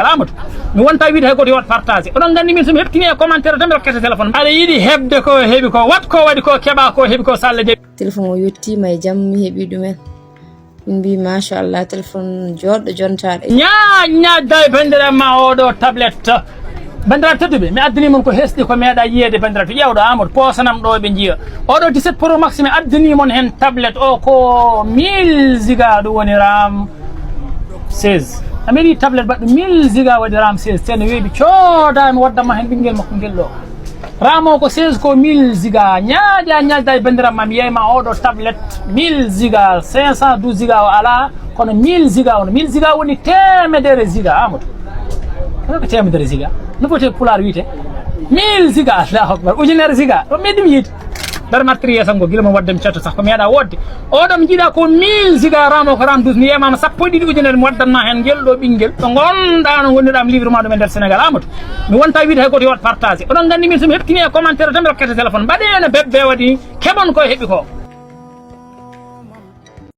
alamatu mi wonta wiide hay goto wat partage oɗon gandi min somi heɓtini e commentaire tan mi rokkete téléphone aɗa yiiɗi heɓde ko heeɓi ko wat ko waɗi ko keɓa ko heeɓi ko salla de téléphone o yettima e jaam mi heeɓi ɗumen min mbi machallah téléphone joɗɗo jontaɗo ñaññadda e bandiraɓe ma oɗo tablette bandiraɓe tedduɓe mi addani mon ko hesɗi ko meeɗa yiyede bandiraɓe to ƴewɗo amadou posanam ɗo ɓe jiiya oɗo 17 pro max mi addani mon hen tablette o ko 1000 giga ɗum woni ram 16 ameɗi tablette baɗɗo 1000 giga waɗi ram 16 teno weeɓi coodami waddama hen ɓinguel makko guel ɗo ram o ko 16 ko 1000 giga ñaƴa e bandiraɓe ma mi yeyma oɗo tablette 1000 giga 512 giga o ala kono 1000 giga ono 1000 giga woni temedere giga amadou ko temedere giga no foti pular wiite 1000 giga allahu akbar ujunere giga ɗo meɗɗum yiide dar matériel sango gila mo waddem cetto sax ko meeɗa wodde oɗo mi jiiɗa ko 1000 giga ram o ko ram 12 mi yeyamama sappo e ɗiɗi ujunere mi waddanma hen guel ɗo ɓinguel ɗo gonɗa no gonɗiɗam livrement ɗum e nder sénégal amadou mi wonta wiide hay goto yo wat partage oɗon gandi min somi heɓtini e commentaire tan mi rokkete téléphone mbaɗene bebbe waɗi keɓon koye heeɓi ko